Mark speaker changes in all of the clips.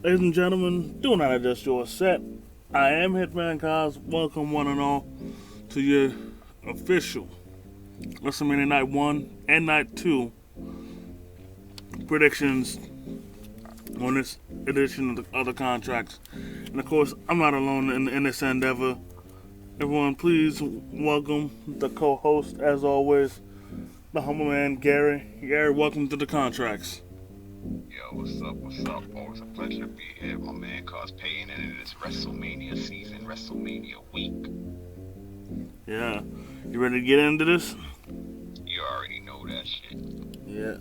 Speaker 1: Ladies and gentlemen, do not adjust your set. I am Hitman, guys. Welcome, one and all, to your official WrestleMania Night 1 and Night 2 predictions on this edition of the contracts. And of course, I'm not alone in this endeavor. Everyone, please welcome the co-host, as always, the humble man, Gary. Gary, welcome to the contracts.
Speaker 2: Yo, what's up, what's up? Always a pleasure to be here, my man, cosplaying into this WrestleMania season, WrestleMania week.
Speaker 1: Yeah. You ready to get into this?
Speaker 2: You already know that shit.
Speaker 1: Yeah.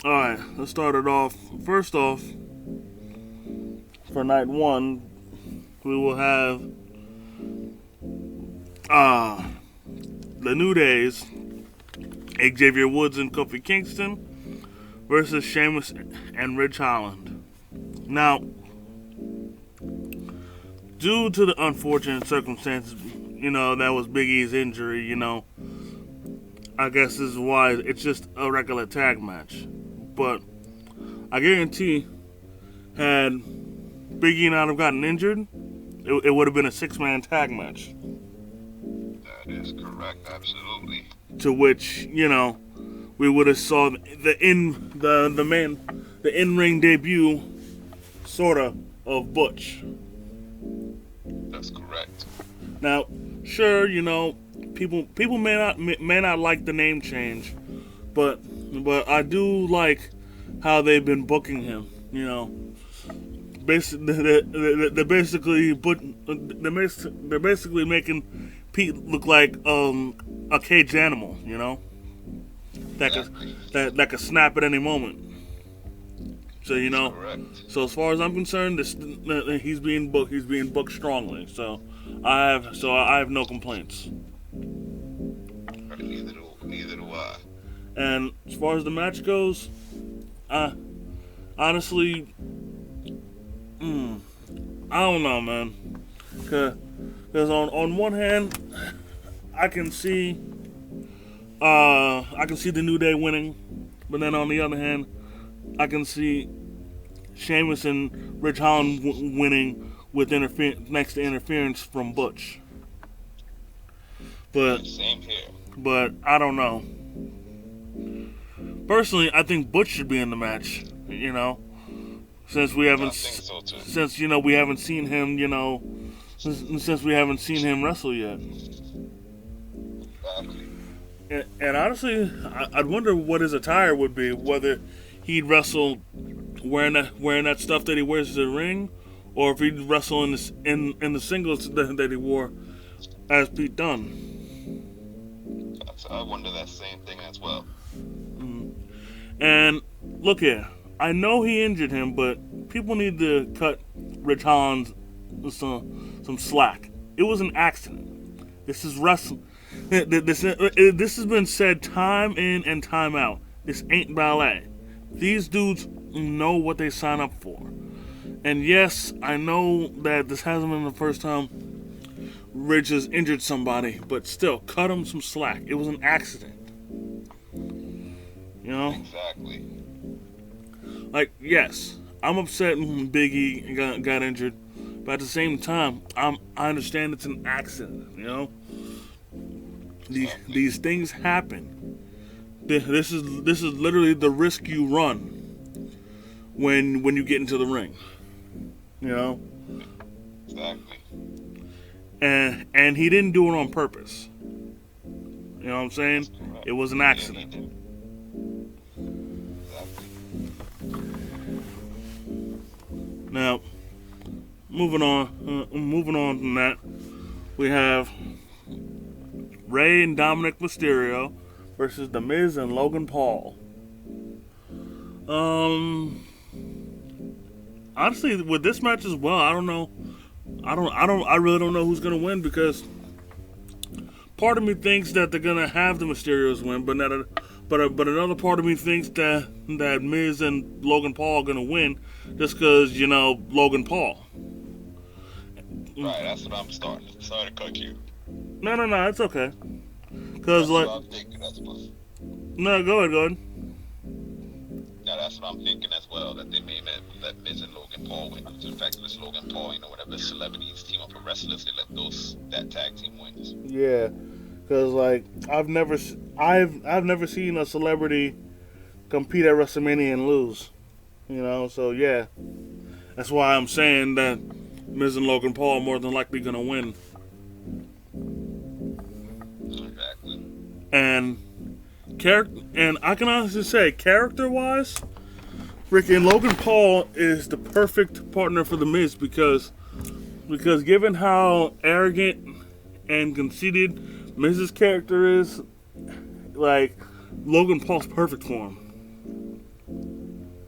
Speaker 1: Alright, let's start it off. First off, for night 1, we will have the New Days, Xavier Woods and Kofi Kingston, versus Sheamus and Ridge Holland. Now, due to the unfortunate circumstances, that was Big E's injury, I guess this is why it's just a regular tag match. But I guarantee, had Big E not have gotten injured, it would have been a 6-man tag match.
Speaker 2: That is correct, absolutely.
Speaker 1: To which, we would have saw the in-ring debut, sorta, of Butch.
Speaker 2: That's correct.
Speaker 1: Now, sure, people may not like the name change, but I do like how they've been booking him. They're basically making Pete look like a caged animal, that could snap at any moment. So so as far as I'm concerned, he's being booked strongly. So I have no complaints.
Speaker 2: Neither do I.
Speaker 1: And as far as the match goes, honestly, I don't know, man. Because on one hand, I can see the New Day winning, but then on the other hand, I can see Sheamus and Ridge Holland winning with next to interference from Butch. But
Speaker 2: same here.
Speaker 1: But I don't know. Personally, I think Butch should be in the match. Since we haven't, since we haven't seen him, since we haven't seen him wrestle yet.
Speaker 2: Exactly.
Speaker 1: And honestly, I'd wonder what his attire would be. Whether he'd wrestle wearing that stuff that he wears to the ring, or if he'd wrestle in the singles that he wore as Pete Dunne.
Speaker 2: I wonder that same thing as well.
Speaker 1: And look here, I know he injured him, but people need to cut Ridge Holland some slack. It was an accident. This is wrestling. This has been said time in and time out. This ain't ballet. These dudes know what they sign up for. And yes, I know that this hasn't been the first time Ridge has injured somebody, but still, cut him some slack. It was an accident.
Speaker 2: Exactly.
Speaker 1: Like, yes, I'm upset when Big E got injured, but at the same time, I understand it's an accident. These things happen. This is literally the risk you run when you get into the ring.
Speaker 2: Exactly.
Speaker 1: And he didn't do it on purpose. You know what I'm saying? It was an accident.
Speaker 2: Exactly.
Speaker 1: Now, moving on from that, we have Rey and Dominic Mysterio versus The Miz and Logan Paul. Honestly, with this match as well, I don't know. I really don't know who's gonna win, because part of me thinks that they're gonna have the Mysterios win, but another part of me thinks that Miz and Logan Paul are gonna win, just because Logan Paul.
Speaker 2: Right, that's what I'm starting. Sorry to cut you.
Speaker 1: No, it's okay. Cause
Speaker 2: what I'm thinking as well.
Speaker 1: No, go ahead.
Speaker 2: Yeah, that's what I'm thinking as well. That they may let Miz and Logan Paul win. Due to the fact that it's Logan Paul, whenever celebrities team up with wrestlers, they let that tag team wins.
Speaker 1: Yeah, because like I've never seen a celebrity compete at WrestleMania and lose. So yeah, that's why I'm saying that Miz and Logan Paul are more than likely gonna win.
Speaker 2: Exactly.
Speaker 1: And I can honestly say, character-wise, freaking Logan Paul is the perfect partner for the Miz because given how arrogant and conceited Miz's character is, like Logan Paul's perfect for him.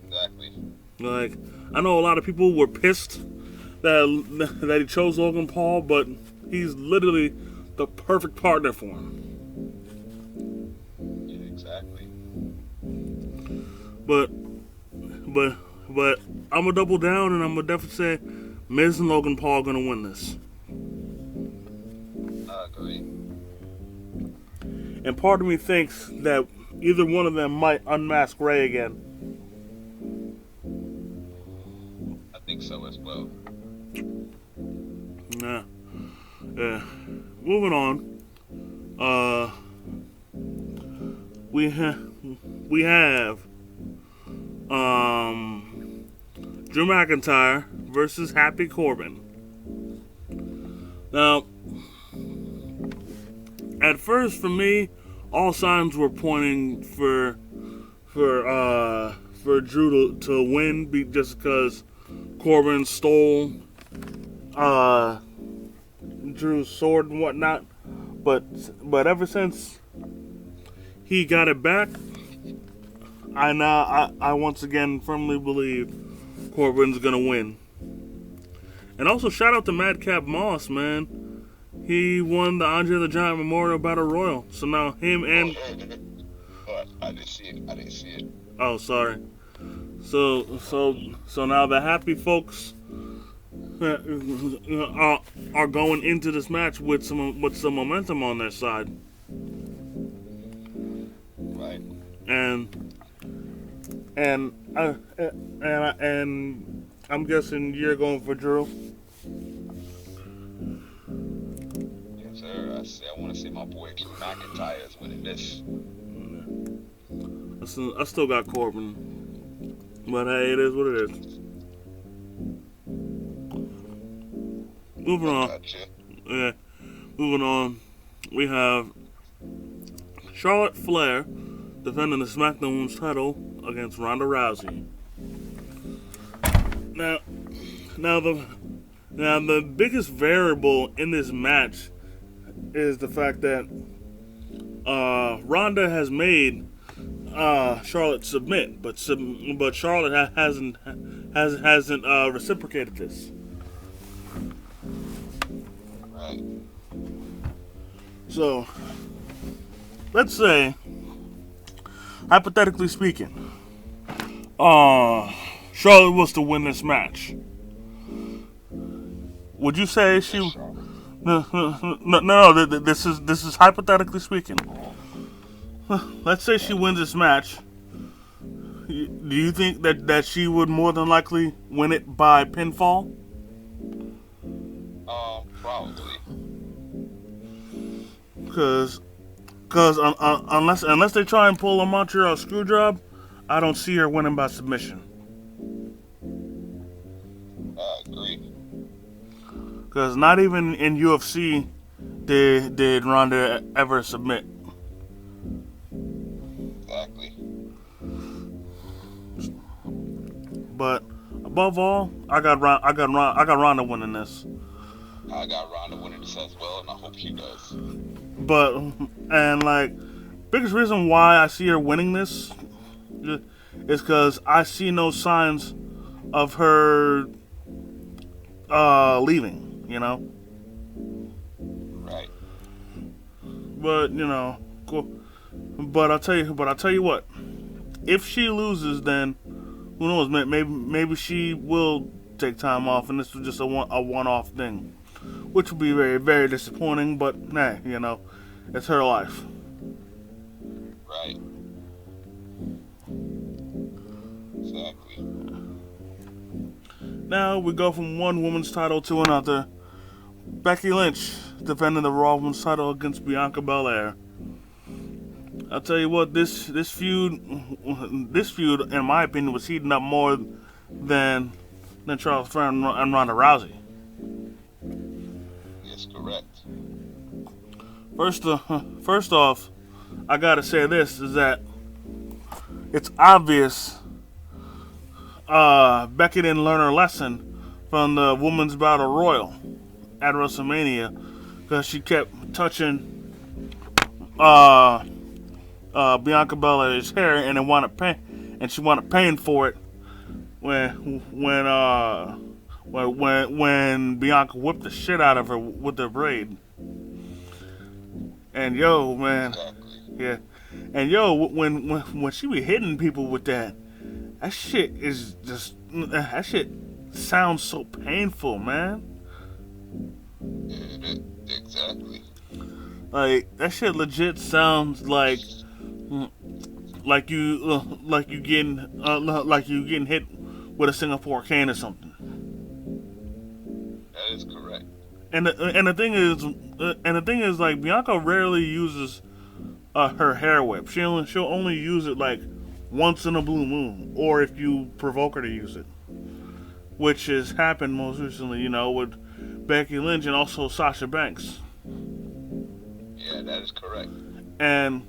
Speaker 2: Exactly.
Speaker 1: Like, I know a lot of people were pissed that he chose Logan Paul, but he's literally the perfect partner for him.
Speaker 2: Yeah, exactly.
Speaker 1: But I'm gonna double down and I'm gonna definitely say Miz and Logan Paul are gonna win this.
Speaker 2: I agree.
Speaker 1: And part of me thinks that either one of them might unmask Ray again.
Speaker 2: I think so as well.
Speaker 1: Yeah. Moving on. We have Drew McIntyre versus Happy Corbin. Now, at first for me, all signs were pointing for Drew to win just because Corbin stole Drew's sword and whatnot. But ever since he got it back, I once again firmly believe Corbin's gonna win. And also shout out to Madcap Moss, man. He won the Andre the Giant Memorial Battle Royal. So now him and
Speaker 2: I didn't see it.
Speaker 1: oh, sorry. So now the Happy folks are going into this match with some momentum on their side.
Speaker 2: Right.
Speaker 1: And I'm guessing you're going for Drew.
Speaker 2: Yes, sir. I want to see my boy McIntyre is winning this.
Speaker 1: I still got Corbin, but hey, it is what it is. Moving on. Yeah, moving on. We have Charlotte Flair defending the Smackdown Women's title against Ronda Rousey. Now the biggest variable in this match is the fact that Ronda has made Charlotte submit, but Charlotte hasn't reciprocated this.
Speaker 2: Right.
Speaker 1: So let's say, hypothetically speaking, Charlotte was to win this match. Would you say she? No. This is hypothetically speaking. Let's say she wins this match. Do you think that she would more than likely win it by pinfall?
Speaker 2: Probably.
Speaker 1: Because unless they try and pull a Montreal Screwjob, I don't see her winning by submission.
Speaker 2: I agree.
Speaker 1: Because not even in UFC did Ronda ever submit.
Speaker 2: Exactly.
Speaker 1: But above all, I got Ronda winning this.
Speaker 2: I got Ronda winning this as well, and I hope she does.
Speaker 1: But biggest reason why I see her winning this is because I see no signs of her leaving.
Speaker 2: Right.
Speaker 1: But cool. But I'll tell you what. If she loses, then who knows? Maybe she will take time off, and this was just a one-off thing, which would be very, very disappointing. But it's her life.
Speaker 2: Right. Exactly.
Speaker 1: now we go from one woman's title to another. Becky Lynch defending the Raw Women's title against Bianca Belair. I'll tell you what, this feud, in my opinion, was heating up more than Charles Flair and Ronda Rousey.
Speaker 2: Yes, correct.
Speaker 1: First off, I gotta say this is that it's obvious Becky didn't learn her lesson from the Women's Battle Royal at WrestleMania because she kept touching Bianca Belair's hair and she wanted paying for it when Bianca whipped the shit out of her with her braid. And yo, man, yeah, and yo, when she be hitting people with that shit is just that shit sounds so painful, man.
Speaker 2: Yeah, exactly.
Speaker 1: Like that shit legit sounds like you getting hit with a Singapore cane or something.
Speaker 2: That is correct.
Speaker 1: And the thing is, like, Bianca rarely uses her hair whip. She'll only use it like once in a blue moon, or if you provoke her to use it, which has happened most recently, with Becky Lynch and also Sasha Banks.
Speaker 2: Yeah, that is correct.
Speaker 1: And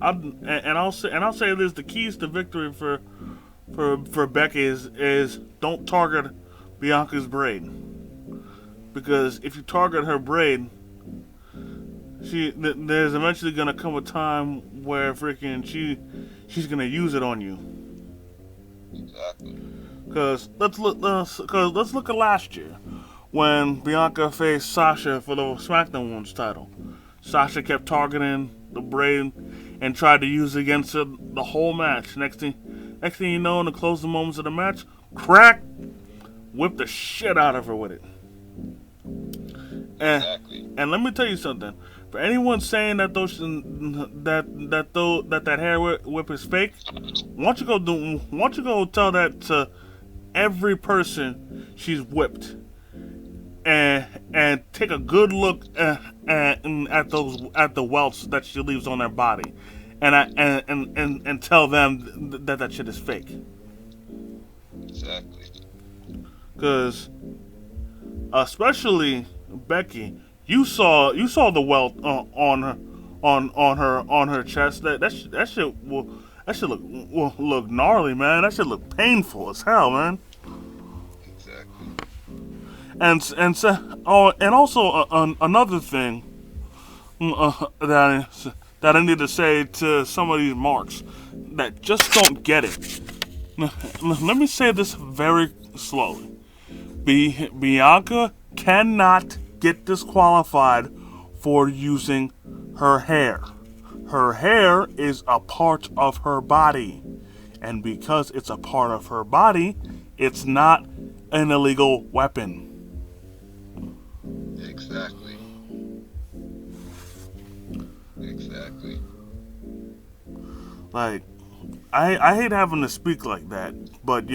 Speaker 1: I'll say this: the keys to victory for Becky is don't target Bianca's braid, because if you target her braid, there's eventually gonna come a time where she's gonna use it on you.
Speaker 2: Exactly.
Speaker 1: Because let's look at last year when Bianca faced Sasha for the Smackdown Women's title. Sasha kept targeting the braid and tried to use it against her the whole match. Next thing you know, in the closing moments of the match, crack, whipped the shit out of her with it.
Speaker 2: Exactly.
Speaker 1: And let me tell you something. For anyone saying that that hair whip is fake, why don't you go tell that to every person she's whipped, and take a good look at the welts that she leaves on their body, and tell them that shit is fake.
Speaker 2: Exactly.
Speaker 1: Because especially Becky, you saw the welt on her chest. That shit look gnarly, man. That shit look painful as hell, man. And also another thing that I need to say to some of these marks that just don't get it. Let me say this very slowly. Bianca cannot get disqualified for using her hair. Her hair is a part of her body, and because it's a part of her body, it's not an illegal weapon.
Speaker 2: Exactly.
Speaker 1: Like, I hate having to speak like that, but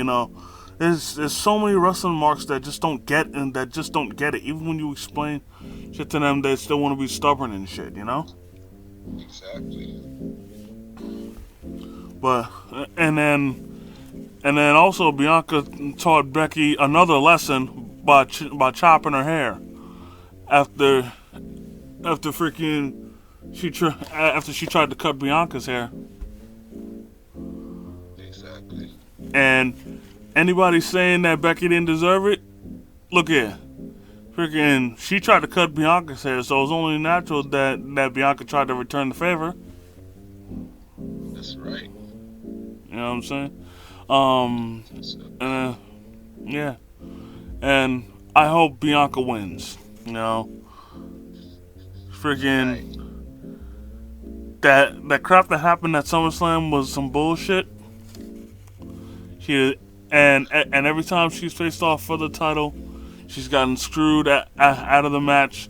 Speaker 1: there's so many wrestling marks that just don't get it. Even when you explain shit to them, they still want to be stubborn and shit,
Speaker 2: Exactly.
Speaker 1: But and then also Bianca taught Becky another lesson by chopping her hair after she tried to cut Bianca's hair.
Speaker 2: Exactly.
Speaker 1: And anybody saying that Becky didn't deserve it, look here. She tried to cut Bianca's hair, so it was only natural that Bianca tried to return the favor.
Speaker 2: That's right.
Speaker 1: You know what I'm saying? Yeah. And I hope Bianca wins. That crap that happened at SummerSlam was some bullshit. And every time she's faced off for the title, she's gotten screwed out of the match.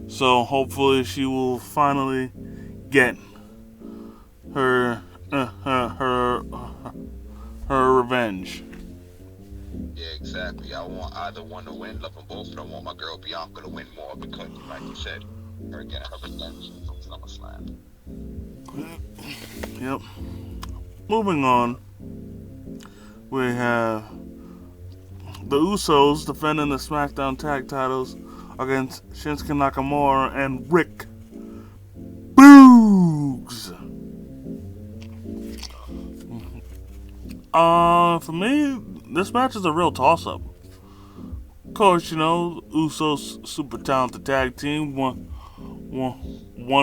Speaker 1: So hopefully she will finally get her revenge.
Speaker 2: Yeah, exactly. I want either one to win. Love them both, but I want my girl Bianca to win more because, like you said, her getting her revenge from SummerSlam.
Speaker 1: Yep. Moving on, we have the Usos defending the Smackdown tag titles against Shinsuke Nakamura and Rick Boogs. For me, this match is a real toss-up. Of course, Usos super talented tag team, one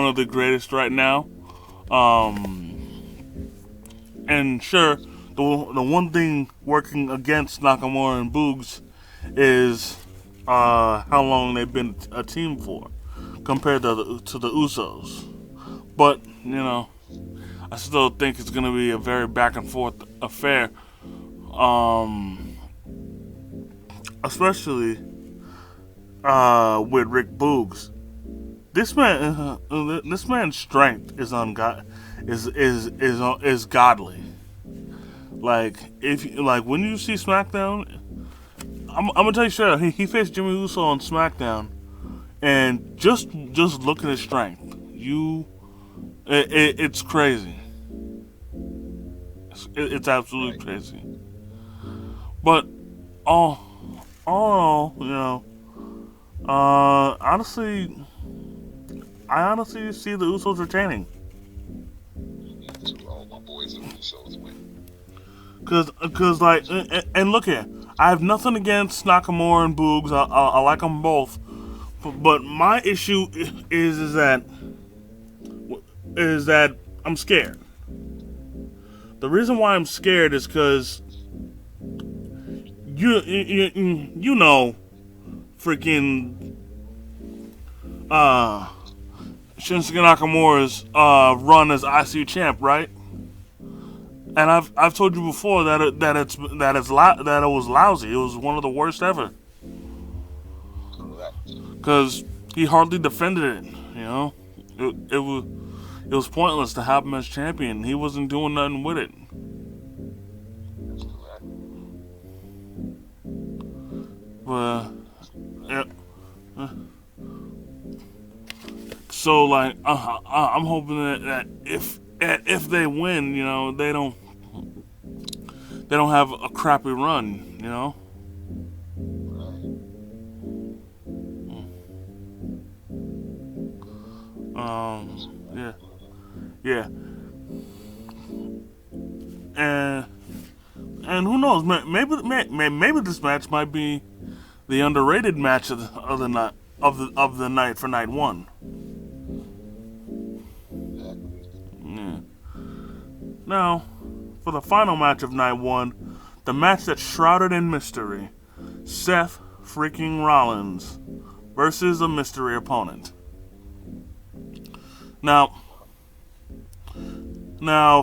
Speaker 1: of the greatest right now. And sure, the one thing working against Nakamura and Boogs is how long they've been a team for compared to the Usos. But I still think it's gonna be a very back and forth affair. Especially with Rick Boogs. This man's strength is is godly. Like when you see SmackDown, I'm gonna tell you straight up, he faced Jimmy Uso on SmackDown, and just look at his strength. It's crazy. It's absolutely crazy. But all in all, honestly, I honestly see the Usos retaining.
Speaker 2: All my boys and Usos win.
Speaker 1: Cause like, and look here, I have nothing against Nakamura and Boogs. I like them both, but my issue is that I'm scared. The reason why I'm scared is because freaking Shinsuke Nakamura's run as IC champ, right? And I've told you before that it was lousy. It was one of the worst ever. Because he hardly defended it. It was pointless to have him as champion. He wasn't doing nothing with it. But yeah. So like, I'm hoping that if they win, they don't have a crappy run, Yeah. And who knows? Maybe this match might be the underrated match of the night for night one. Yeah. Now, for the final match of night one, the match that's shrouded in mystery: Seth freaking Rollins versus a mystery opponent. Now,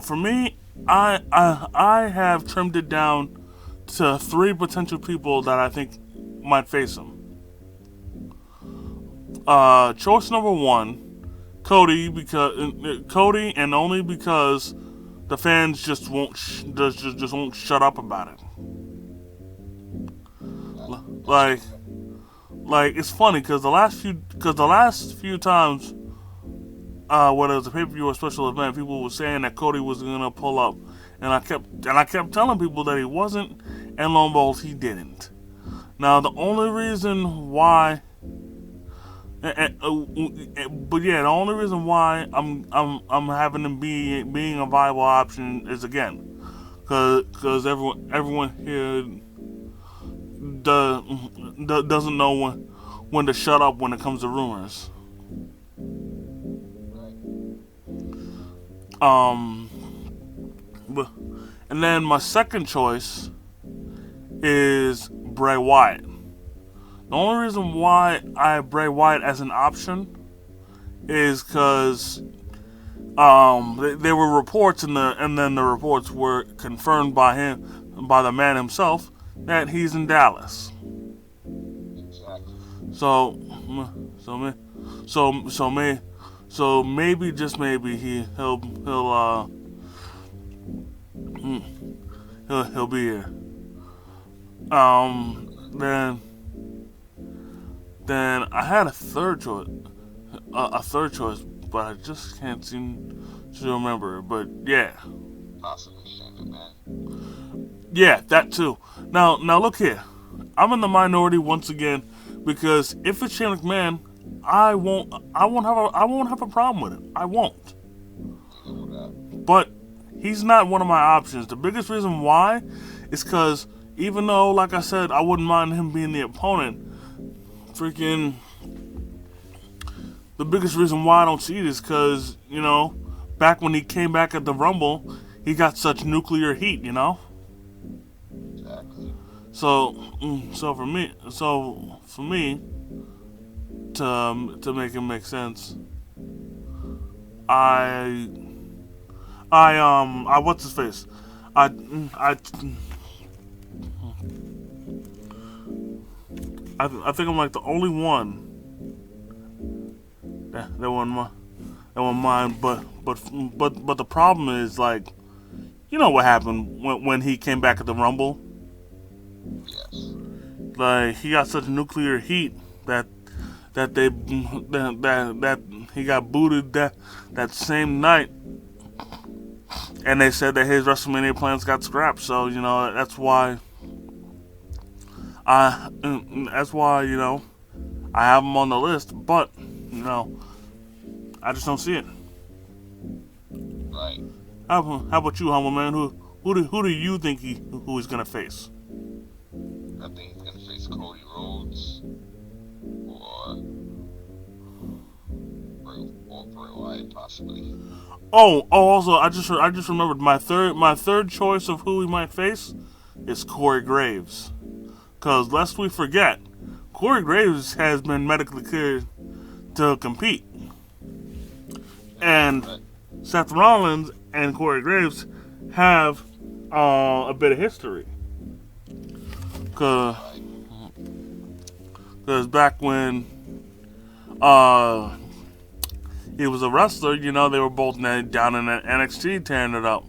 Speaker 1: for me, I have trimmed it down to 3 potential people that I think might face him. Choice number 1, Cody, and only because the fans just won't shut up about it. Like it's funny because the last few times. Whether it was a pay-per-view or special event, people were saying that Cody was gonna pull up, and I kept telling people that he wasn't, and lo and behold, he didn't. Now the only reason why, the only reason why I'm having him being a viable option is again, because everyone here doesn't know when to shut up when it comes to rumors. And then my second choice is Bray Wyatt. The only reason why I have Bray Wyatt as an option is because there were reports and then the reports were confirmed by the man himself, that he's in Dallas. So maybe, just maybe, he'll be here. Then I had a third choice, but I just can't seem to remember. But yeah,
Speaker 2: Possibly Shane McMahon.
Speaker 1: yeah, that too. Now look here. I'm in the minority once again because if it's Shane McMahon, I won't have a problem with it. I won't. But he's not one of my options. The biggest reason why is because even though, like I said, I wouldn't mind him being the opponent, freaking the biggest reason why I don't see it is because, back when he came back at the Rumble, he got such nuclear heat,
Speaker 2: Exactly.
Speaker 1: So for me to make it make sense, I what's his face? I think I'm like the only one that won't mind, but the problem is, like, you know what happened when he came back at the Rumble?
Speaker 2: Yes.
Speaker 1: Like, he got such nuclear heat that he got booted that same night, and they said that his WrestleMania plans got scrapped. So that's why I have him on the list, but I just don't see it.
Speaker 2: Right.
Speaker 1: How about you, humble man? Who do you think who he's gonna face?
Speaker 2: I think he's gonna face Cody Rhodes or Bray Wyatt possibly.
Speaker 1: Also, I just remembered my third choice of who he might face is Corey Graves. Cause lest we forget, Corey Graves has been medically cleared to compete, and Seth Rollins and Corey Graves have a bit of history. Cause back when he was a wrestler, they were both down in NXT tearing it up.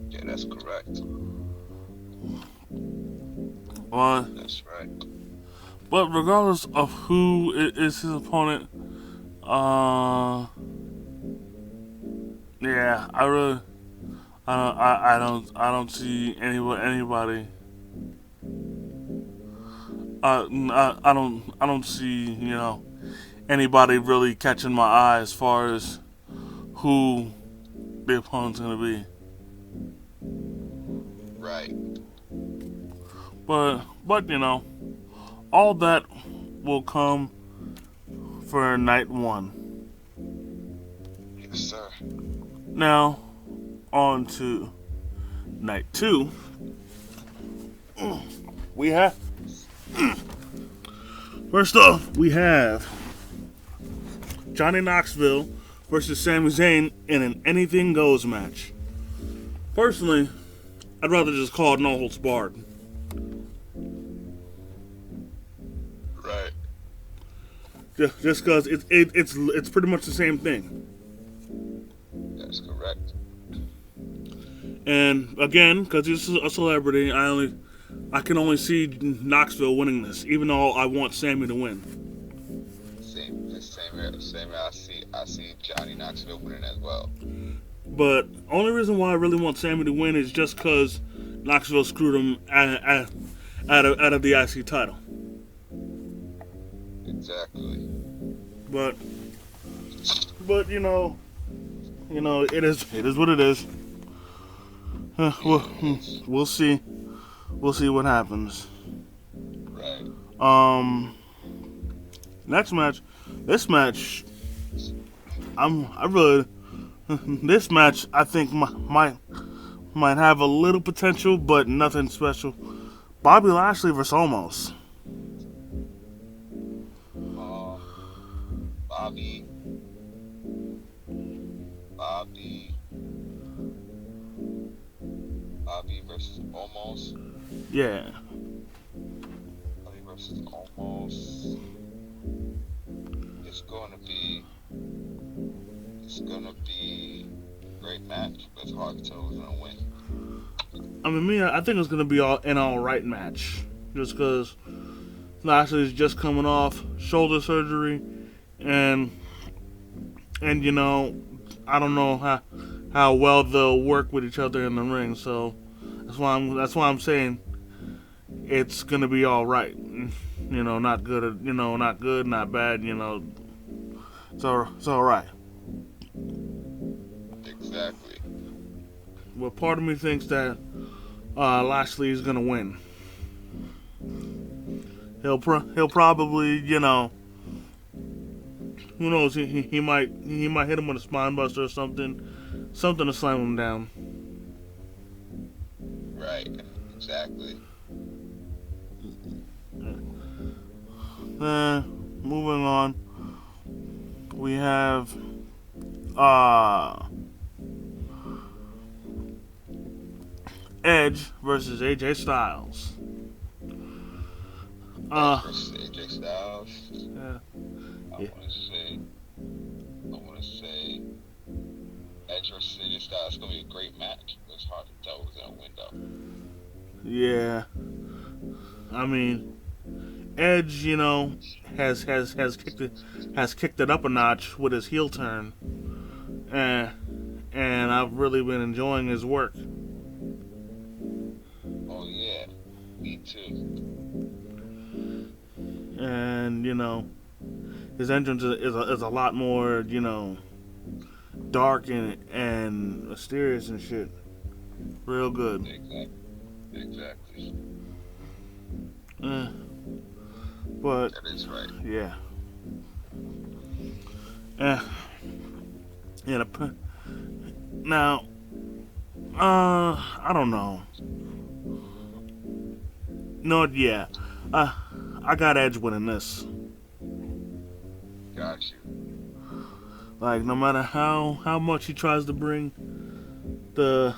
Speaker 2: Yeah, that's correct. That's right.
Speaker 1: But regardless of who is his opponent, yeah, I don't see anybody. I don't see anybody really catching my eye as far as who the opponent's gonna be.
Speaker 2: Right.
Speaker 1: But all that will come for night one.
Speaker 2: Yes, sir.
Speaker 1: Now, on to night two. We have first off, we have Johnny Knoxville versus Sami Zayn in an anything goes match. Personally, I'd rather just call it no holds barred.
Speaker 2: Right.
Speaker 1: Just because it's pretty much the same thing.
Speaker 2: That's correct.
Speaker 1: And again, because he's a celebrity, I can only see Knoxville winning this, even though I want Sammy to win.
Speaker 2: Same. I see Johnny Knoxville winning as well.
Speaker 1: But only reason why I really want Sammy to win is just because Knoxville screwed him out of the IC title.
Speaker 2: Exactly.
Speaker 1: But it is what it is. We'll see. We'll see what happens.
Speaker 2: Right.
Speaker 1: Next match. This match, this match I think might have a little potential, but nothing special. Bobby Lashley versus Omos.
Speaker 2: Bobby versus Omos.
Speaker 1: Yeah.
Speaker 2: Bobby versus Omos. It's gonna be a great match, but it's hard to tell who's gonna win.
Speaker 1: I think it's gonna be an all right match, just because Lashley's just coming off shoulder surgery, and you know, I don't know how well they'll work with each other in the ring. So that's why I'm saying it's gonna be all right. You know, not good. You know, not good, not bad. You know, it's all right.
Speaker 2: Exactly.
Speaker 1: Well, part of me thinks that Lashley is gonna win. He'll probably, you know, who knows? He might hit him with a spine buster or something to slam him down.
Speaker 2: Right. Exactly.
Speaker 1: Moving on, we have Edge versus AJ Styles.
Speaker 2: Edge versus AJ Styles.
Speaker 1: Yeah.
Speaker 2: I want to say Edge versus AJ Styles is gonna be a great match. It's hard to tell who's gonna win though.
Speaker 1: Yeah. I mean, Edge, you know, has kicked it up a notch with his heel turn, and I've really been enjoying his work.
Speaker 2: Oh yeah, me too.
Speaker 1: And you know, his entrance is a lot more, you know, dark and mysterious and shit. Real good.
Speaker 2: Exactly.
Speaker 1: But
Speaker 2: that is right.
Speaker 1: Yeah. Now, I don't know. No, yeah. I got Edge winning this.
Speaker 2: Got you.
Speaker 1: Like, no matter how much he tries to bring the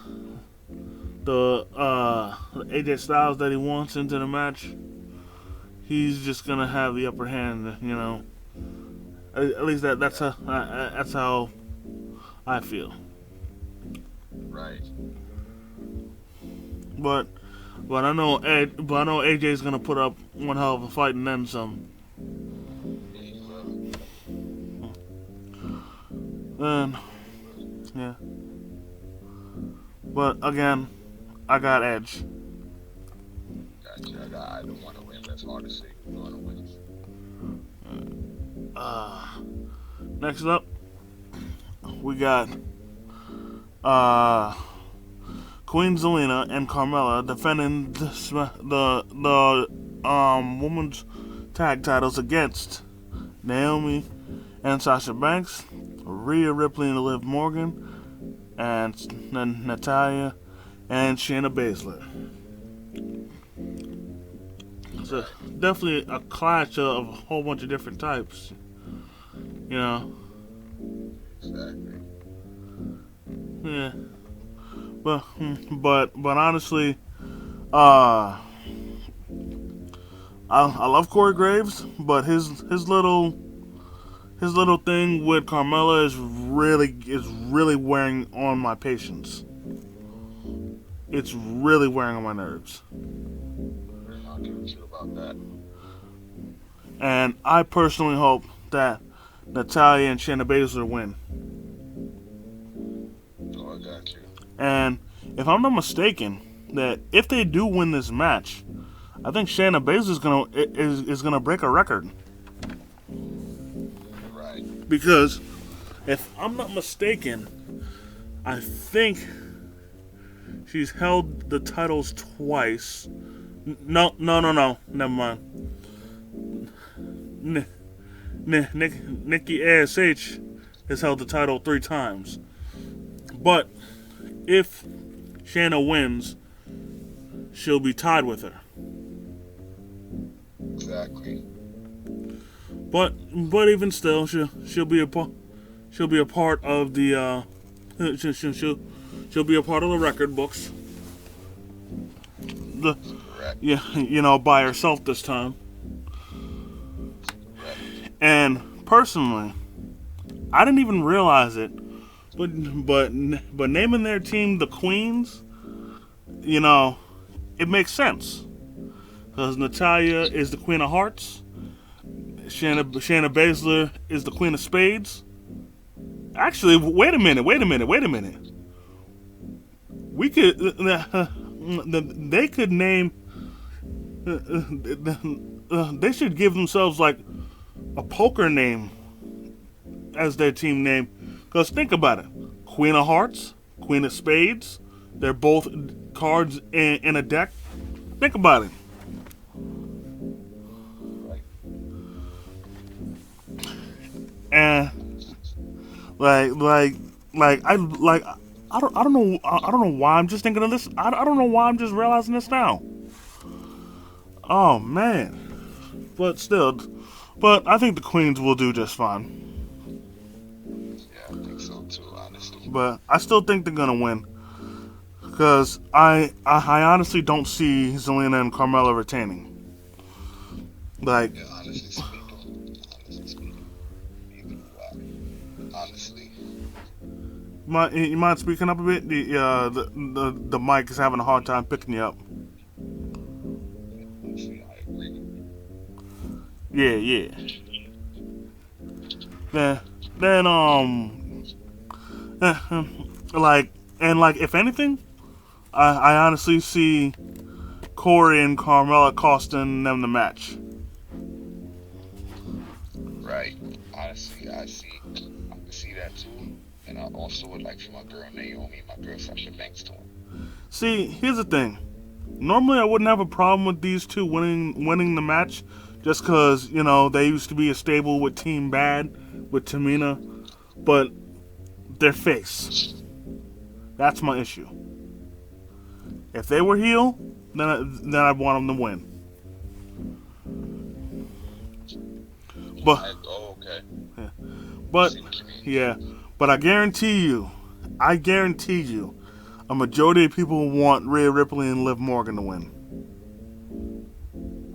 Speaker 1: AJ Styles that he wants into the match, he's just gonna have the upper hand, you know. At least that's how I feel.
Speaker 2: Right.
Speaker 1: But I know AJ's gonna put up one hell of a fight and then some.
Speaker 2: Yeah, he will.
Speaker 1: And yeah. But again, I got Edge.
Speaker 2: Gotcha. I don't want to win. That's hard to say who's going to win.
Speaker 1: Next up, we got Queen Zelina and Carmella defending the women's tag titles against Naomi and Sasha Banks, Rhea Ripley and Liv Morgan, and Natalya and Shayna Baszler. So definitely a clash of a whole bunch of different types, you know.
Speaker 2: Exactly.
Speaker 1: Yeah. But honestly, I love Corey Graves, but his little thing with Carmella is really wearing on my patience. It's really wearing on my nerves.
Speaker 2: I'll give you about that.
Speaker 1: And I personally hope that Natalya and Shayna Baszler win.
Speaker 2: Oh, I got you.
Speaker 1: And if I'm not mistaken, that if they do win this match, I think Shayna Baszler is gonna break a record.
Speaker 2: Right.
Speaker 1: Because if I'm not mistaken, I think she's held the titles twice. No, never mind. Nikki ASH has held the title 3 times. But if Shayna wins, she'll be tied with her.
Speaker 2: Exactly.
Speaker 1: But even still, she'll be a part of the she'll be a part of the record books. Yeah, you know, by herself this time. And personally, I didn't even realize it, but naming their team the Queens, you know, it makes sense. Because Natalya is the Queen of Hearts. Shayna Baszler is the Queen of Spades. Actually, wait a minute. We could, they could name, they should give themselves like a poker name as their team name. Because think about it. Queen of Hearts, Queen of Spades. They're both cards in a deck. Think about it. And I don't know why I'm just thinking of this. I don't know why I'm just realizing this now. Oh man. But I think the Queens will do just fine.
Speaker 2: Yeah, I think so too, honestly.
Speaker 1: But I still think they're gonna win. Because I honestly don't see Zelina and Carmella retaining. Like,
Speaker 2: yeah, honestly speaking, neither do I. Honestly.
Speaker 1: You mind speaking up a bit? The mic is having a hard time picking you up.
Speaker 2: Honestly, I agree.
Speaker 1: Yeah. Like if anything, I honestly see Corey and Carmella costing them the match.
Speaker 2: Right. Honestly, I can see that too. And I also would like for my girl Naomi, my girl Sasha Banks to win.
Speaker 1: See, here's the thing. Normally, I wouldn't have a problem with these two winning the match, just because they used to be a stable with Team Bad with Tamina, but their face. That's my issue. If they were heel, then I'd want them to win. But
Speaker 2: okay.
Speaker 1: Yeah. But I guarantee you, a majority of people want Rhea Ripley and Liv Morgan to win.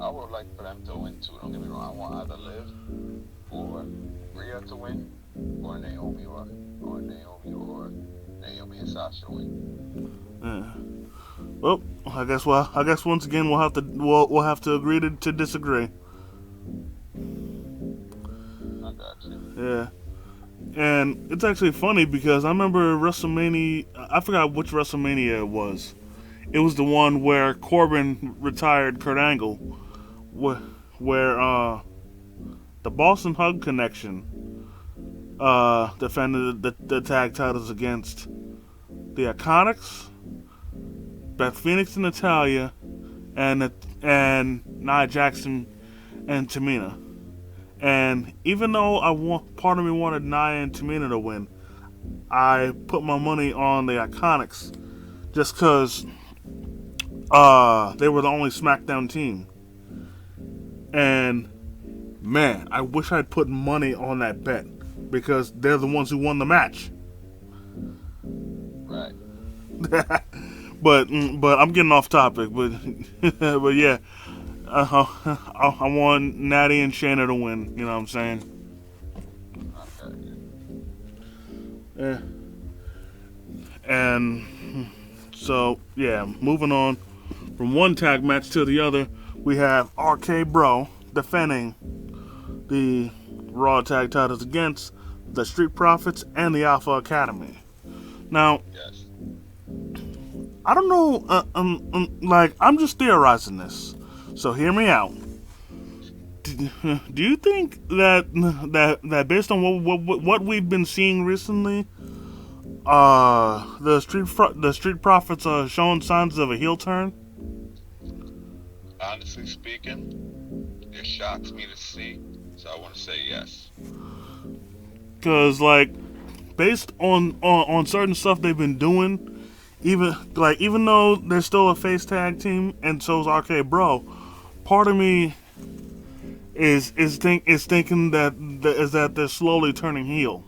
Speaker 2: I would like for them to win too. Don't get me wrong. I want either Liv or Rhea to win, or Naomi and Sasha to win.
Speaker 1: Yeah. Well, I guess once again we'll have to agree to disagree.
Speaker 2: I got you.
Speaker 1: Yeah. And it's actually funny because I remember WrestleMania. I forgot which WrestleMania it was. It was the one where Corbin retired Kurt Angle, where the Boston Hug Connection defended the tag titles against the Iconics, Beth Phoenix and Natalya, and Nia Jackson and Tamina. And even though part of me wanted Nia and Tamina to win, I put my money on the Iconics just because they were the only SmackDown team. And man, I wish I'd put money on that bet because they're the ones who won the match.
Speaker 2: Right.
Speaker 1: But I'm getting off topic. But yeah. I want Natty and Shayna to win. You know what I'm saying?
Speaker 2: Okay.
Speaker 1: Yeah. And so, yeah, moving on from one tag match to the other, we have RK Bro defending the Raw tag titles against the Street Profits and the Alpha Academy. Now,
Speaker 2: yes.
Speaker 1: I don't know, I'm just theorizing this. So hear me out. Do you think that based on what we've been seeing recently, the Street Profits are showing signs of a heel turn?
Speaker 2: Honestly speaking, it shocks me to see, so I want to say yes.
Speaker 1: Because based on certain stuff they've been doing, even though they're still a face tag team, and so's RK Bro, part of me is thinking that they're slowly turning heel.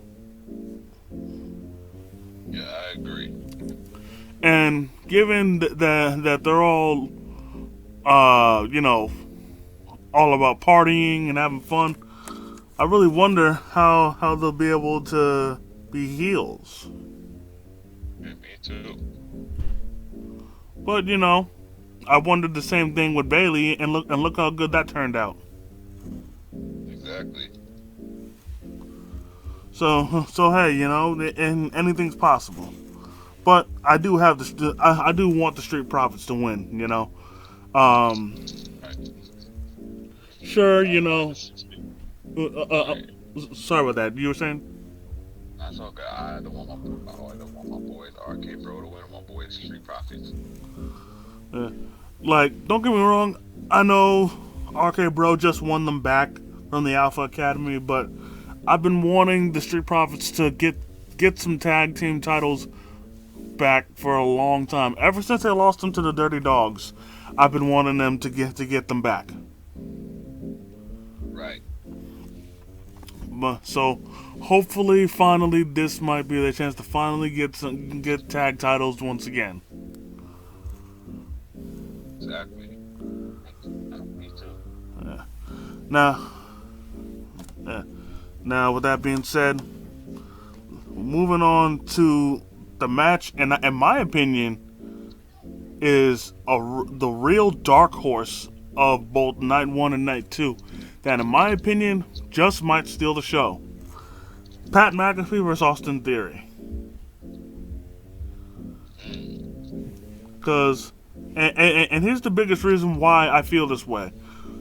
Speaker 2: Yeah, I agree.
Speaker 1: And given that they're all all about partying and having fun, I really wonder how they'll be able to be heels.
Speaker 2: Yeah, me too.
Speaker 1: But you know, I wondered the same thing with Bayley, and look how good that turned out.
Speaker 2: Exactly.
Speaker 1: So hey, you know, and anything's possible. But I do have I do want the Street Profits to win. You know, um,
Speaker 2: Right.
Speaker 1: sure, you
Speaker 2: I
Speaker 1: know.
Speaker 2: just,
Speaker 1: Uh,
Speaker 2: right.
Speaker 1: sorry about that. You were saying?
Speaker 2: That's okay. I either want my boys RK Bro to win or my boys Street Profits.
Speaker 1: Uh, like, don't get me wrong. I know RK Bro just won them back from the Alpha Academy, but I've been wanting the Street Profits to get some tag team titles back for a long time. Ever since they lost them to the Dirty Dogs, I've been wanting them to get them back.
Speaker 2: Right.
Speaker 1: But so hopefully, finally, this might be the chance to finally get tag titles once again.
Speaker 2: Exactly. Me too.
Speaker 1: Now, now with that being said, moving on to the match, and in my opinion, is the real dark horse of both night 1 and night 2. That, in my opinion, just might steal the show. Pat McAfee versus Austin Theory. Because, and here's the biggest reason why I feel this way.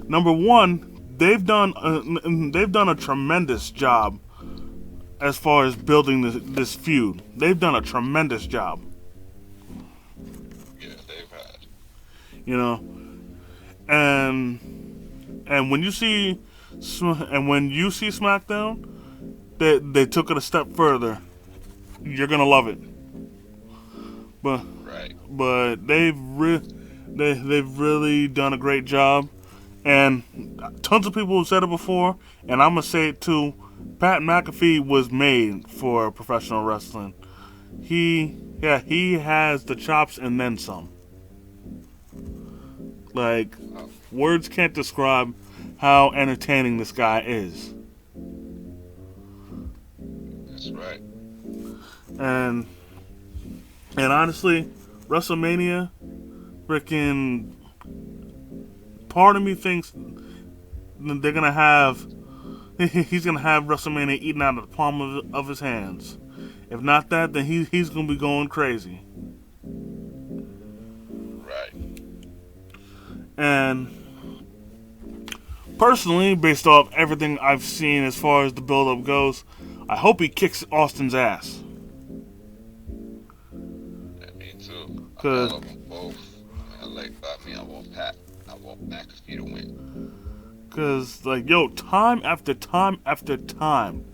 Speaker 1: Number one, they've done a tremendous job as far as building this feud. They've done a tremendous job.
Speaker 2: Yeah, they've had.
Speaker 1: You know, and when you see Smackdown, they took it a step further. You're gonna love it. But
Speaker 2: Right.
Speaker 1: they've really done a great job, and tons of people have said it before, and I'm gonna say it too. Pat McAfee was made for professional wrestling. He has the chops and then some. Like, words can't describe how entertaining this guy is.
Speaker 2: That's right.
Speaker 1: And honestly, WrestleMania, freaking, part of me thinks they're gonna have, he's gonna have WrestleMania eaten out of the palm of his hands. If not that, then he's gonna be going crazy.
Speaker 2: Right.
Speaker 1: And personally, based off everything I've seen as far as the build-up goes, I hope he kicks Austin's ass.
Speaker 2: Yeah, me too. I
Speaker 1: 'Cause-
Speaker 2: love them both. I want McAfee to win.
Speaker 1: Cause like, yo, time after time after time,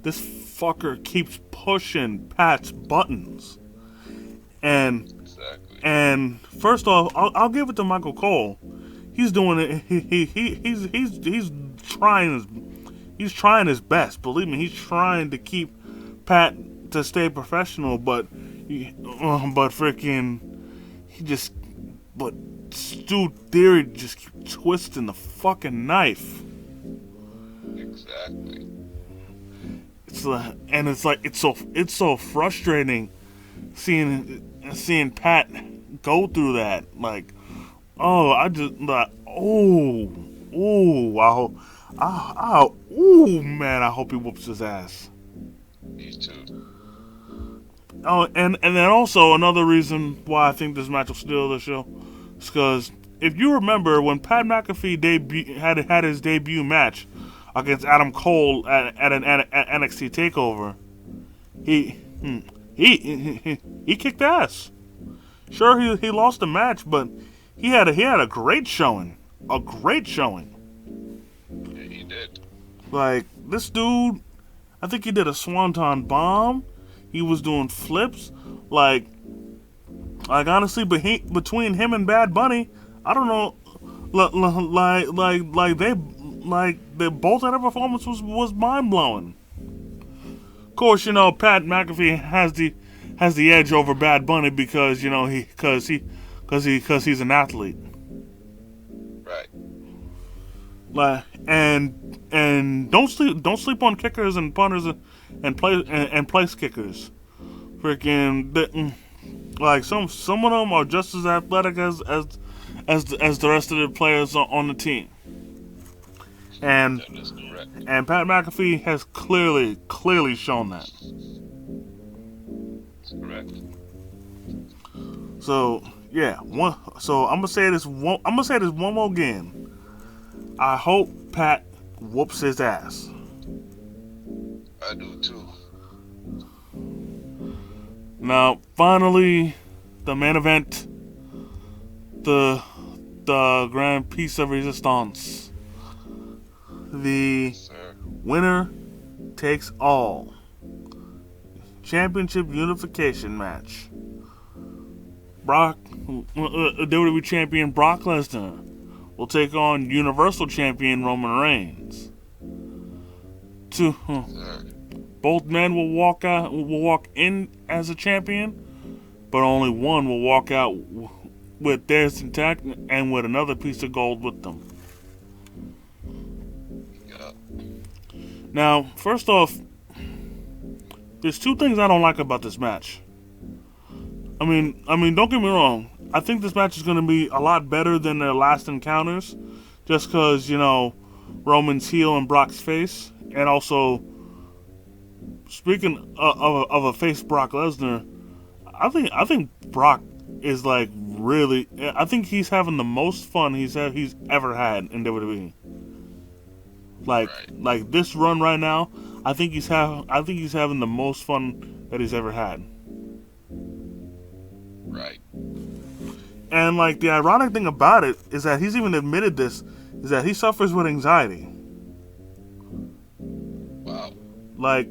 Speaker 1: this fucker keeps pushing Pat's buttons. And
Speaker 2: Exactly.
Speaker 1: first off, I'll give it to Michael Cole. He's doing it. He's trying his best. Believe me, he's trying to keep Pat to stay professional. But freaking, but Stu Theory just keeps twisting the fucking knife.
Speaker 2: Exactly.
Speaker 1: It's so frustrating seeing Pat go through that. Like, oh, I just like, oh, man, I hope he whoops his ass.
Speaker 2: Me too.
Speaker 1: Oh, and then also another reason why I think this match will steal the show is because if you remember when Pat McAfee had his debut match against Adam Cole at NXT Takeover, he kicked ass. Sure, he lost the match, but he had a great showing. A great showing.
Speaker 2: Yeah, he did.
Speaker 1: Like, this dude, I think he did a swanton bomb. He was doing flips. Like honestly, between him and Bad Bunny, I don't know. They both had a performance was mind blowing. Of course, you know, Pat McAfee has the edge over Bad Bunny because you know he's an athlete.
Speaker 2: Right.
Speaker 1: Like, and don't sleep on kickers and punters and place kickers. Freaking Like some of them are just as athletic as the rest of the players on the team. And
Speaker 2: That is correct.
Speaker 1: and Pat McAfee has clearly shown that.
Speaker 2: That's correct.
Speaker 1: So yeah, so I'm gonna say this one more again. I hope Pat whoops his ass.
Speaker 2: I do too.
Speaker 1: Now, finally, the main event, the Grand Piece of Resistance. The
Speaker 2: Sir.
Speaker 1: winner takes all championship unification match. WWE Champion Brock Lesnar will take on Universal Champion Roman Reigns. Both men will walk in as a champion, but only one will walk out with theirs intact and with another piece of gold with them.
Speaker 2: Yeah.
Speaker 1: Now, first off, there's two things I don't like about this match. I mean, don't get me wrong. I think this match is going to be a lot better than their last encounters, just because, Roman's heel and Brock's face, and also, speaking of a face Brock Lesnar, I think Brock is like really. I think he's having the most fun he's ever had in WWE. Like this run right now, I think he's having the most fun that he's ever had.
Speaker 2: Right.
Speaker 1: And like the ironic thing about it is that he's even admitted this, is that he suffers with anxiety.
Speaker 2: Wow.
Speaker 1: Like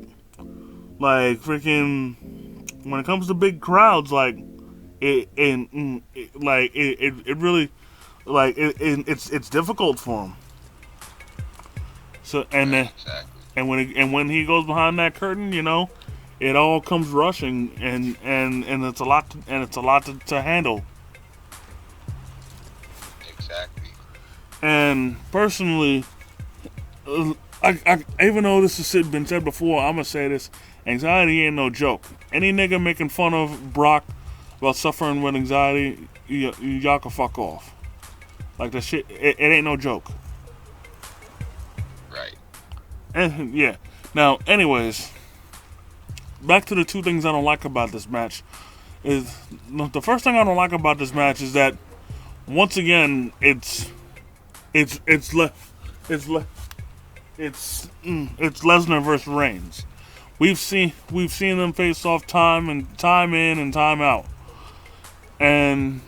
Speaker 1: freaking when it comes to big crowds, it's difficult for him. So
Speaker 2: Exactly.
Speaker 1: when he goes behind that curtain, it all comes rushing and it's a lot to handle.
Speaker 2: Exactly.
Speaker 1: And personally, I even though this has been said before, I'm gonna say this: anxiety ain't no joke. Any nigga making fun of Brock about suffering with anxiety, y'all can fuck off. Like that shit, it ain't no joke.
Speaker 2: Right.
Speaker 1: And yeah. Now, anyways, back to the two things I don't like about this match. Is the first thing I don't like about this match is that once again it's Lesnar versus Reigns. We've seen them face off time in and time out. And,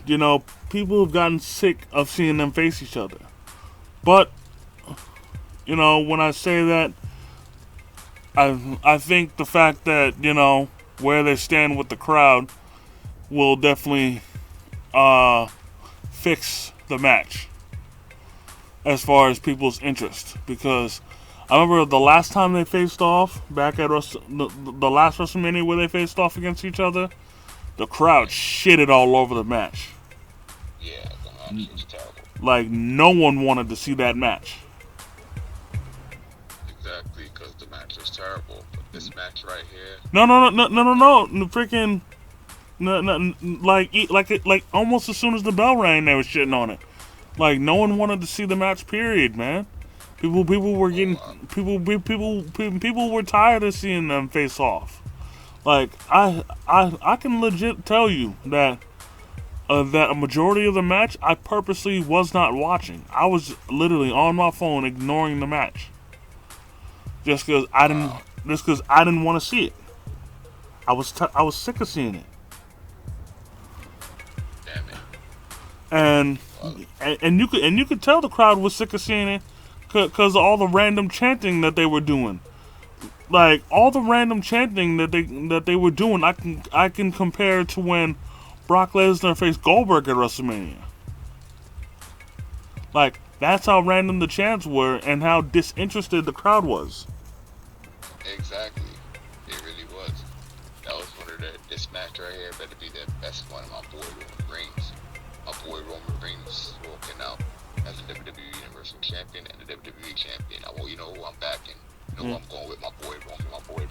Speaker 1: people have gotten sick of seeing them face each other. But, when I say that, I think the fact that, where they stand with the crowd will definitely fix the match as far as people's interest. Because I remember the last time they faced off, back at the last WrestleMania where they faced off against each other, the crowd shitted all over the match.
Speaker 2: Yeah, the match was terrible.
Speaker 1: Like, no one wanted to see that match.
Speaker 2: Exactly, because the match was terrible. But this match right here.
Speaker 1: No. Freaking. No, like almost as soon as the bell rang, they were shitting on it. Like, no one wanted to see the match. Period, man. People were getting people were tired of seeing them face off. Like, I can legit tell you that a majority of the match I purposely was not watching. I was literally on my phone ignoring the match. Just because I didn't want to see it. I was sick of seeing it.
Speaker 2: Damn it.
Speaker 1: And you could tell the crowd was sick of seeing it because of all the random chanting that they were doing. Like, all the random chanting that they were doing, I can compare to when Brock Lesnar faced Goldberg at WrestleMania. Like, that's how random the chants were and how disinterested the crowd was.
Speaker 2: Exactly. It really was. That was this match right here better be the best one of my boy Roman Reigns. My boy Roman Reigns walking out as a WWE Universal Champion and the WWE Champion. You know who I'm backing. No, I'm going with my boy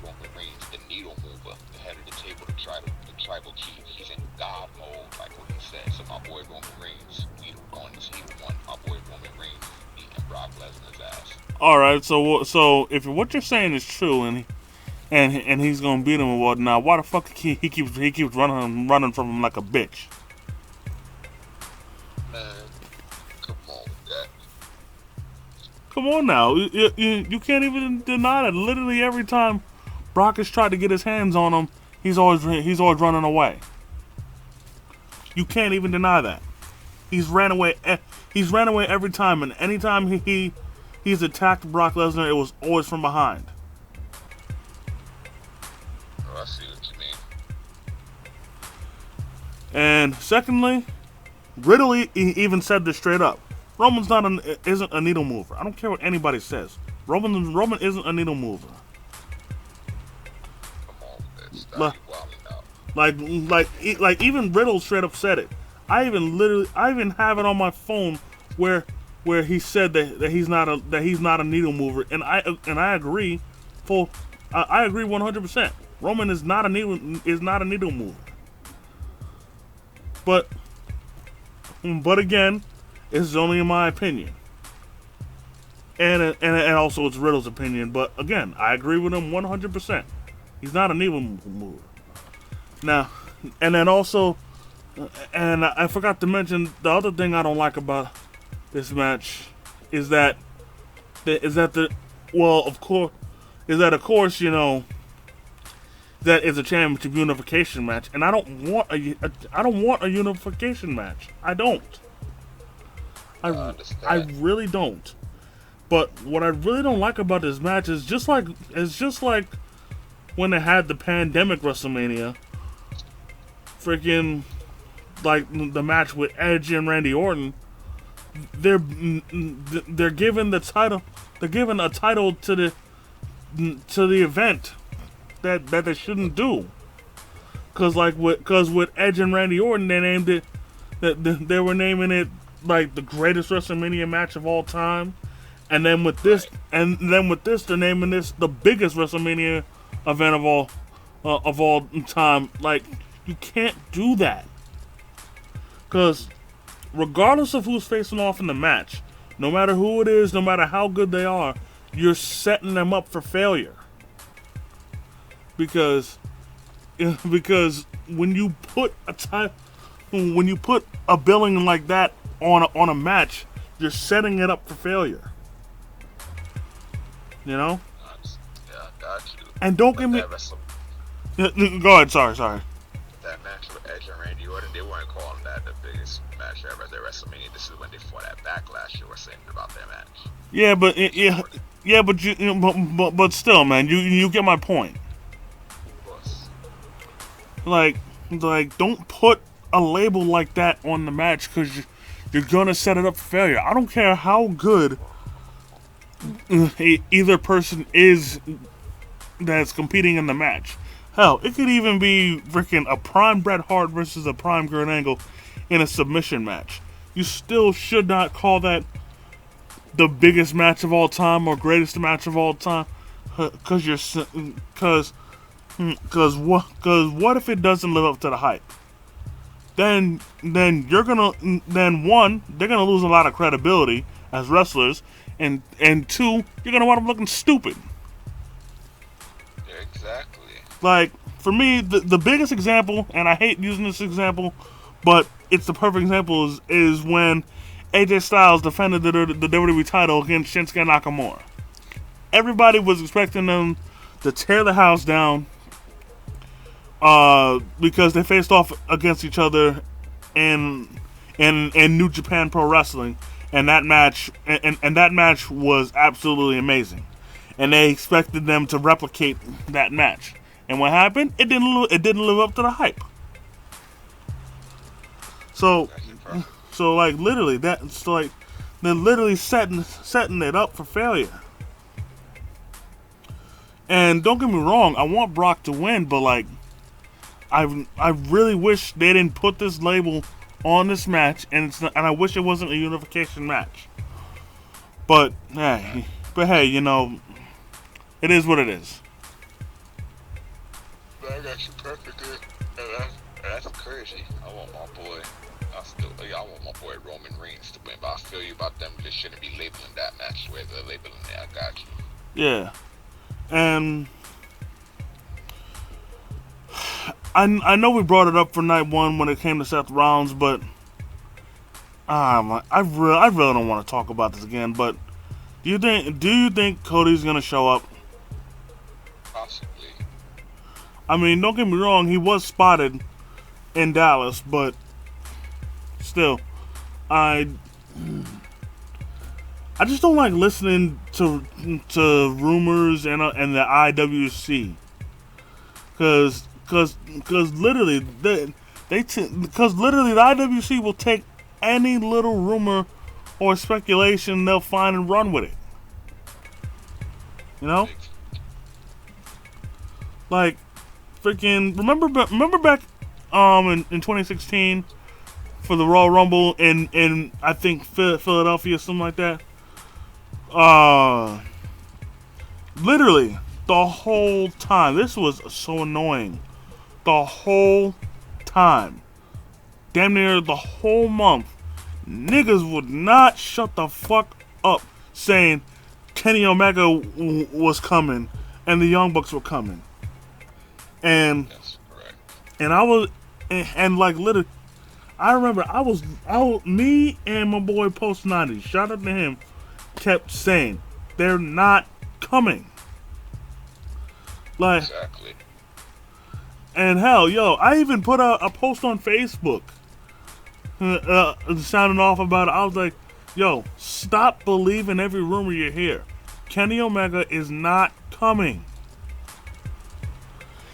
Speaker 2: Roman Reigns, the needle mover, the head of the table, the tribal chief. He's in God mode, like what he said. So my boy Roman Reigns, on this needle one, my boy Roman Reigns beating Brock Lesnar's ass.
Speaker 1: All right, so if what you're saying is true, and he's gonna beat him and whatnot, why the fuck he keeps running from him like a bitch?
Speaker 2: Man, come on with that.
Speaker 1: Come on now, you can't even deny that. Literally every time Brock has tried to get his hands on him, he's always running away. You can't even deny that. He's ran away every time, and anytime he's attacked Brock Lesnar, it was always from behind.
Speaker 2: Oh, I see what you mean.
Speaker 1: And secondly, Riddle even said this straight up. Roman's isn't a needle mover. I don't care what anybody says. Roman isn't a needle mover.
Speaker 2: Come on with that. Stop wilding out.
Speaker 1: Like even Riddle straight up said it. I even have it on my phone where he said that he's not a needle mover, and I agree I agree 100%. Roman is not a needle mover. But again, this is only in my opinion. And also it's Riddle's opinion, but again, I agree with him 100%. He's not a needle mover. Now, and then also, and I forgot to mention the other thing I don't like about this match is that of course, you know, that is a championship unification match, and I don't want a unification match. I don't. I really don't. But what I really don't like about this match is just like when they had the pandemic WrestleMania, freaking like the match with Edge and Randy Orton. They're given the title. They're given a title to the event that they shouldn't do. Cause with Edge and Randy Orton, they named it they were naming it like the greatest WrestleMania match of all time, and then with this they're naming this the biggest WrestleMania event of all time. Like, you can't do that. Cause regardless of who's facing off in the match, no matter who it is, no matter how good they are, you're setting them up for failure. Because when you put a billing like that on a match, you're setting it up for failure. You know?
Speaker 2: Yeah, I got you.
Speaker 1: And don't give me. Go ahead. Sorry.
Speaker 2: That match with Edge and Randy Orton, they weren't calling that the biggest match ever at their WrestleMania. This is when they fought at Backlash. You were saying about their match.
Speaker 1: Yeah, but still, man, you get my point. Like, don't put a label like that on the match because you're gonna set it up for failure. I don't care how good either person is that's competing in the match. Hell, it could even be freaking a prime Bret Hart versus a prime Kurt Angle in a submission match. You still should not call that the biggest match of all time or greatest match of all time, because what if it doesn't live up to the hype? Then they're gonna lose a lot of credibility as wrestlers, and two, you're gonna wind up looking stupid.
Speaker 2: Exactly.
Speaker 1: Like, for me, the biggest example, and I hate using this example, but it's the perfect example, is when AJ Styles defended the WWE title against Shinsuke Nakamura. Everybody was expecting them to tear the house down because they faced off against each other in New Japan Pro Wrestling, and that match was absolutely amazing. And they expected them to replicate that match. And what happened? It didn't live up to the hype. So like literally that's like they're literally setting it up for failure. And don't get me wrong, I want Brock to win, but like I really wish they didn't put this label on this match, and I wish it wasn't a unification match. But hey, you know, It is what it is.
Speaker 2: I got you perfectly. That's crazy. I want my boy. I want my boy Roman Reigns to win, but I feel you about them. They shouldn't be labeling that match where they're labeling it. I got you.
Speaker 1: Yeah, and I know we brought it up for night one when it came to Seth Rollins, but I really don't want to talk about this again. But do you think Cody's gonna show up?
Speaker 2: Possibly.
Speaker 1: I mean, don't get me wrong, he was spotted in Dallas, but still, I just don't like listening to rumors and the IWC, cause literally the IWC will take any little rumor or speculation they'll find and run with it. You know, like freaking remember back in 2016 for the Royal Rumble in I think Philadelphia, something like that. Literally the whole time. This was so annoying. The whole time, damn near the whole month, niggas would not shut the fuck up saying Kenny Omega was coming and the Young Bucks were coming, and I was and like literally, I remember me and my boy Post 90, shout out to him, kept saying they're not coming. Like,
Speaker 2: exactly.
Speaker 1: And hell, yo, I even put a post on Facebook sounding off about it. I was like, yo, stop believing every rumor you hear. Kenny Omega is not coming.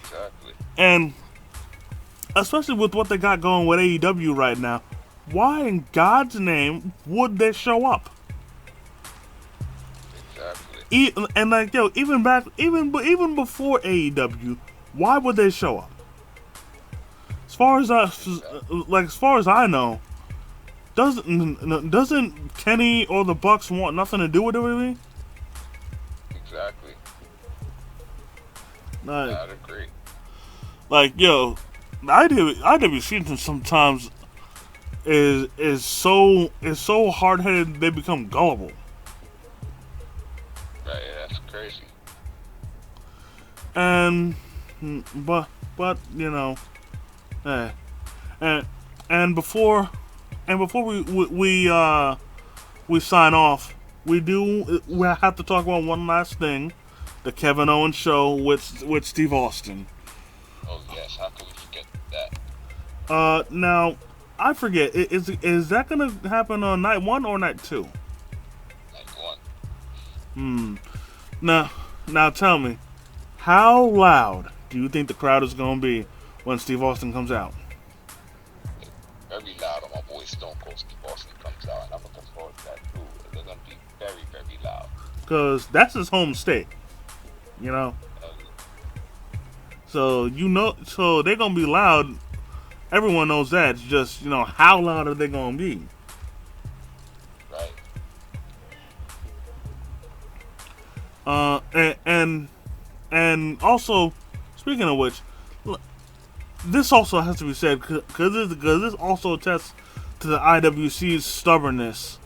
Speaker 2: Exactly.
Speaker 1: And especially with what they got going with AEW right now, why in God's name would they show up? And like, yo, even before AEW, why would they show up? As far as I know, doesn't Kenny or the Bucks want nothing to do with everything?
Speaker 2: Exactly.
Speaker 1: Like,
Speaker 2: I'd agree.
Speaker 1: Like, yo, IWC sometimes is so hard headed they become gullible.
Speaker 2: Right, yeah, that's crazy.
Speaker 1: And but you know, and before we sign off, we have to talk about one last thing, the Kevin Owens show with Steve Austin.
Speaker 2: Oh yes, how can we forget that?
Speaker 1: Now I forget, is that gonna happen on night 1 or night 2?
Speaker 2: Night 1.
Speaker 1: Now tell me, how loud do you think the crowd is gonna be when Steve Austin comes out?
Speaker 2: Very loud. My boy Stone Cold Steve Austin comes out, and I'm looking forward to that too. They're gonna be very, very loud.
Speaker 1: Cause that's his home state, you know. So they're gonna be loud. Everyone knows that. It's just, you know, how loud are they gonna be?
Speaker 2: Right.
Speaker 1: And also, speaking of which, this also has to be said because this also attests to the IWC's stubbornness.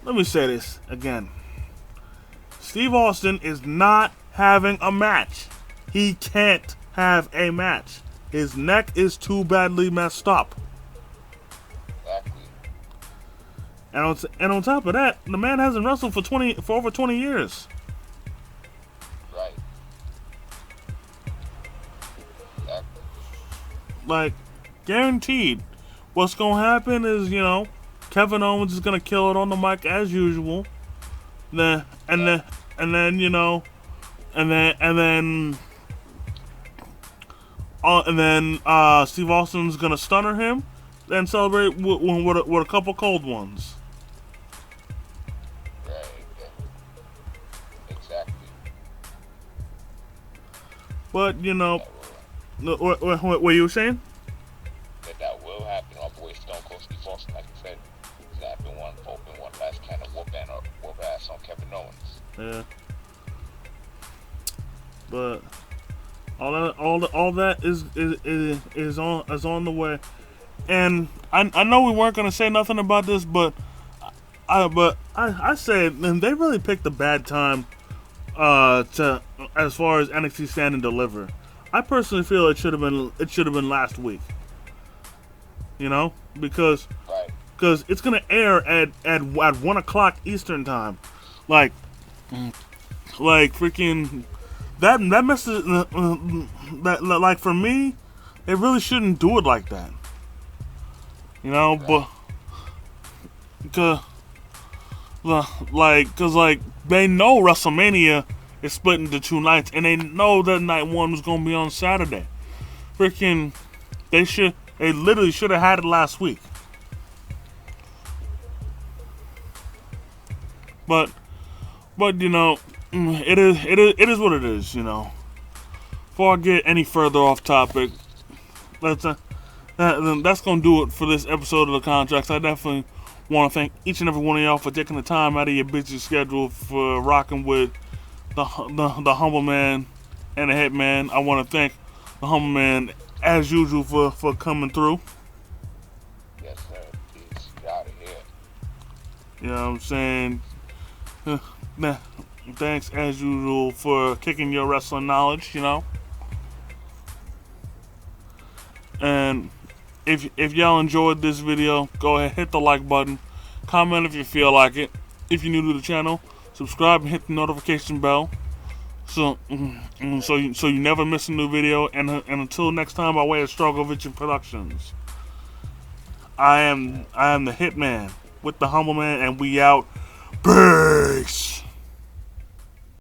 Speaker 1: Let me say this again. Steve Austin is not having a match. He can't have a match. His neck is too badly messed up.
Speaker 2: Exactly.
Speaker 1: And on top of that, the man hasn't wrestled for over 20 years.
Speaker 2: Right. Exactly.
Speaker 1: Like, guaranteed. What's gonna happen is, you know, Kevin Owens is gonna kill it on the mic as usual. And then Steve Austin's gonna stunner him, then celebrate with a couple cold ones.
Speaker 2: Right. Exactly.
Speaker 1: But you know, what you were saying?
Speaker 2: That will happen. My boy Stone Cold Steve Austin, like you said, he's gonna open one last can of whoop ass on Kevin Owens.
Speaker 1: Yeah. But all that is on the way. And I know we weren't gonna say nothing about this, but I say they really picked a bad time to as far as NXT Stand and Deliver. I personally feel it should have been last week. You know, because it's gonna air at 1 o'clock Eastern time, like freaking that messes that like for me, they really shouldn't do it like that. You know, but cause they know WrestleMania is split into 2 nights, and they know that night 1 was gonna be on Saturday. Freaking, they literally should have had it last week. But you know, it is what it is. You know. Before I get any further off topic, that's gonna do it for this episode of the Contracts. I definitely want to thank each and every one of y'all for taking the time out of your busy schedule for rocking with the Humble Man and the Hitman. I want to thank the Humble Man as usual for coming through.
Speaker 2: Yes, sir. Peace. Out of here.
Speaker 1: You know what I'm saying? Thanks as usual for kicking your wrestling knowledge, you know. And if y'all enjoyed this video, go ahead, hit the like button, comment if you feel like it. If you're new to the channel, subscribe and hit the notification bell, so you never miss a new video. And until next time, by way of Struggle Vision Productions, I am the Hitman with the Humble Man, and we out. Peace.